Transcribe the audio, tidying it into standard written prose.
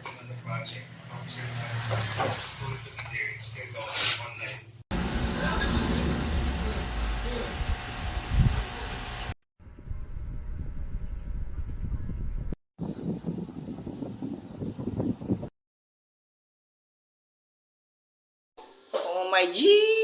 working on the project. It's going to be there. It's still going online. Oh my G!